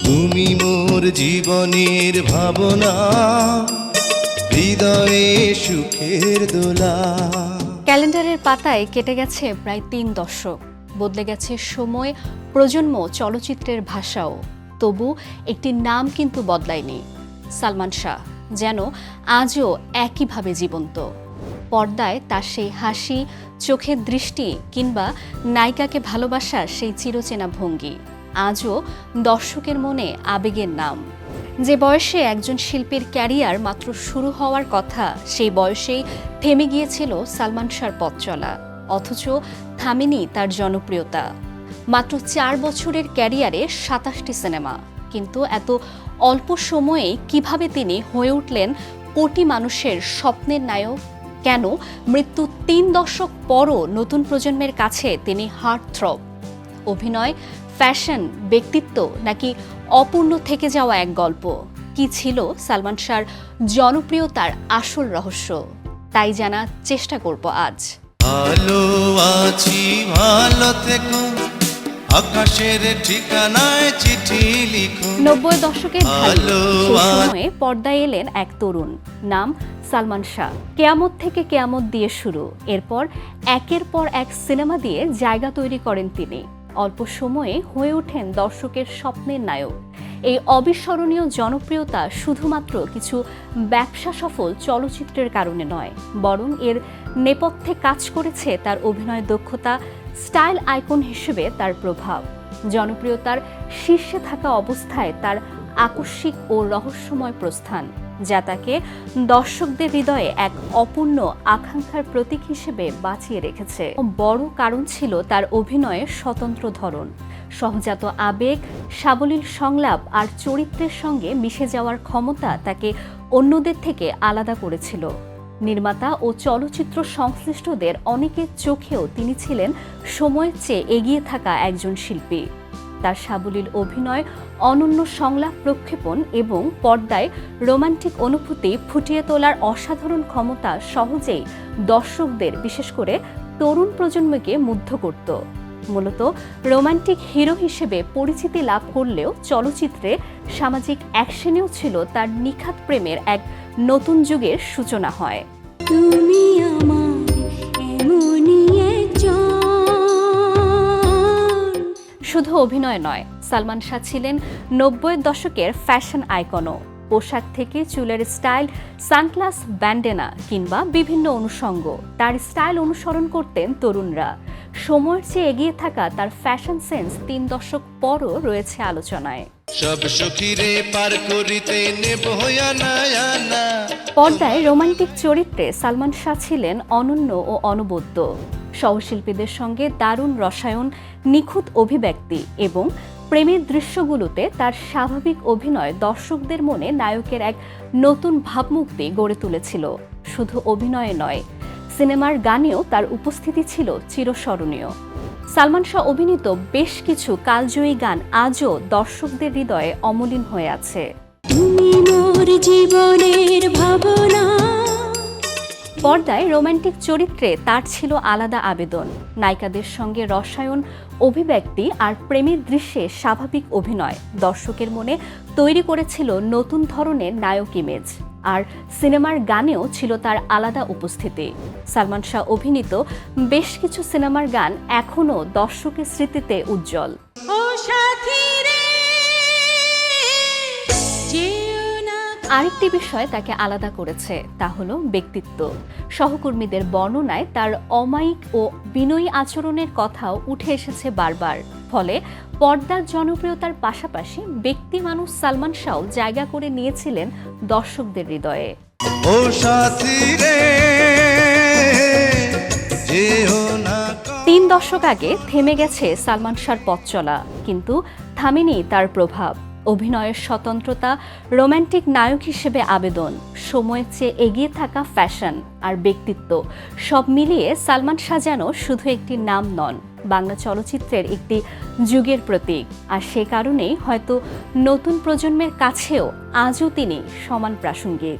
তুমি মোর জীবনের ভাবনা, হৃদয়ে সুখের দোলা। ক্যালেন্ডারের পাতায় কেটে গেছে প্রায় ৩ দশক, বদলে গেছে সময়, প্রজন্ম, চলচ্চিত্রের ভাষাও। তবু একটি নাম কিন্তু বদলায়নি, সালমান শাহ যেন আজও একইভাবে জীবন্ত। পর্দায় তার সেই হাসি, চোখের দৃষ্টি কিংবা নায়িকাকে ভালোবাসার সেই চিরচেনা ভঙ্গি আজও দর্শকের মনে আবেগের নাম। যে বয়সে একজন শিল্পীর ক্যারিয়ার মাত্র শুরু হওয়ার কথা, সেই বয়সেই থেমে গিয়েছিল সালমান শাহর পথ চলা, অথচ থামেনি তার জনপ্রিয়তা। মাত্র ৪ বছরের ক্যারিয়ারে ২৭টি সিনেমা, কিন্তু এত অল্প সময়ে কিভাবে তিনি হয়ে উঠলেন কোটি মানুষের স্বপ্নের নায়ক? কেন মৃত্যু ৩ দশক পরও নতুন প্রজন্মের কাছে তিনি হার্টথ্রব? অভিনয়, ফ্যাশন, ব্যক্তিত্ব নাকি অপূর্ণ থেকে যাওয়া এক গল্প? কি ছিল সালমান শাহর জনপ্রিয়তার আসল রহস্য? তাই জানার চেষ্টা করব আজ। ভালো আছি, ভালো থেকো, আকাশের ঠিকানায় চিঠি লিখো। ৯০ দশকের সময়ে পর্দায় এলেন এক তরুণ, নাম সালমান শাহ। কেয়ামত থেকে কেয়ামত দিয়ে শুরু, এরপর একের পর এক সিনেমা দিয়ে জায়গা তৈরি করেন তিনি। অল্প সময়ে হয়ে ওঠেন দর্শকের স্বপ্নের নায়ক। এই অবিস্মরণীয় জনপ্রিয়তা শুধুমাত্র কিছু ব্যবসা সফল চলচ্চিত্রের কারণে নয়, বরং এর নেপথ্যে কাজ করেছে তার অভিনয় দক্ষতা, স্টাইল আইকন হিসেবে তার প্রভাব। জনপ্রিয়তার শীর্ষে থাকা অবস্থায় তার আকস্মিক ও রহস্যময় প্রস্থান, যা তাকে দর্শকদের হৃদয়ে এক অপূর্ণ আকাঙ্ক্ষার প্রতীক হিসেবে বাঁচিয়ে রেখেছে। বড় কারণ ছিল তার অভিনয়ের স্বতন্ত্র ধরন, সহজাত আবেগ, সাবলীল সংলাপ আর চরিত্রের সঙ্গে মিশে যাওয়ার ক্ষমতা তাকে অন্যদের থেকে আলাদা করেছিল। নির্মাতা ও চলচ্চিত্র সংশ্লিষ্টদের অনেকের চোখেও তিনি ছিলেন সময়ের চেয়ে এগিয়ে থাকা একজন শিল্পী। তার সাবলীল অভিনয়, অনন্য সংলাপ প্রক্ষেপণ এবং পর্দায় রোমান্টিক অনুভূতি ফুটিয়ে তোলার অসাধারণ ক্ষমতা সহজেই দর্শকদের, বিশেষ করে তরুণ প্রজন্মকে মুগ্ধ করত। মূলত রোমান্টিক হিরো হিসেবে পরিচিতি লাভ করলেও চলচ্চিত্রে সামাজিক অ্যাকশনেও ছিল তার নিখাত প্রেমের এক নতুন যুগের সূচনা হয়। তুমি আমার এমনই একজন। শুধু অভিনয় নয়, সালমান শাহ ছিলেন ৯০ দশকের ফ্যাশন আইকনও। পোশাক থেকে চুলের স্টাইল, সানগ্লাস, ব্যান্ডেনা কিংবা বিভিন্ন অনুষঙ্গ, তার স্টাইল অনুসরণ করতেন তরুণরা। সময়ের চেয়ে এগিয়ে থাকা তার ফ্যাশন সেন্স ৩ দশক পরও রয়েছে আলোচনায়। সব সখীরে পার করিতে নেব না। পর্দায় রোমান্টিক চরিত্রে সালমান শাহ ছিলেন অনন্য ও অনবদ্য। সহশিল্পীদের সঙ্গে দারুণ রসায়ন, নিখুঁত অভিব্যক্তি এবং প্রেমের দৃশ্যগুলোতে তার স্বাভাবিক অভিনয় দর্শকদের মনে নায়কের এক নতুন ভাবমূর্তি গড়ে তুলেছিল। শুধু অভিনয়ে নয়, সিনেমার গানেও তার উপস্থিতি ছিল চিরস্মরণীয়। সালমান শাহ অভিনীত বেশ কিছু কালজয়ী গান আজও দর্শকদের হৃদয়ে অমলিন হয়ে আছে। তুমি মোর জীবনের ভাবনা। পর্দায় রোমান্টিক চরিত্রে তার ছিল আলাদা আবেদন। নায়িকাদের সঙ্গে রসায়ন, অভিব্যক্তি আর প্রেমের দৃশ্যে স্বাভাবিক অভিনয় দর্শকের মনে তৈরি করেছিল নতুন ধরনের নায়ক ইমেজ। আর সিনেমার গানেও ছিল তার আলাদা উপস্থিতি। সালমান শাহ অভিনীত বেশ কিছু সিনেমার গান এখনও দর্শকের স্মৃতিতে উজ্জ্বল। ও সাথী রে, যেও না। আরেকটি বিষয় তাকে আলাদা করেছে, তা হলো ব্যক্তিত্ব। সহকর্মীদের বর্ণনায় তার অমায়িক ও বিনয়ী আচরণের কথাও উঠে এসেছে বারবার। ফলে পর্দার জনপ্রিয়তার পাশাপাশি ব্যক্তি মানুষ সালমান শাহ জায়গা করে নিয়েছিলেন দর্শকদের হৃদয়ে। ও সাথী রে, যেও না। ৩ দশক আগে থেমে গেছে সালমান শাহর পথ চলা, কিন্তু থামেনি তার প্রভাব। অভিনয়ের স্বতন্ত্রতা, রোমান্টিক নায়ক হিসেবে আবেদন, সময়ের চেয়ে এগিয়ে থাকা ফ্যাশন আর ব্যক্তিত্ব, সব মিলিয়ে সালমান শাহ যেন শুধু একটি নাম নন, বাংলা চলচ্চিত্রের একটি যুগের প্রতীক। আর সে কারণেই হয়তো নতুন প্রজন্মের কাছেও আজও তিনি সমান প্রাসঙ্গিক।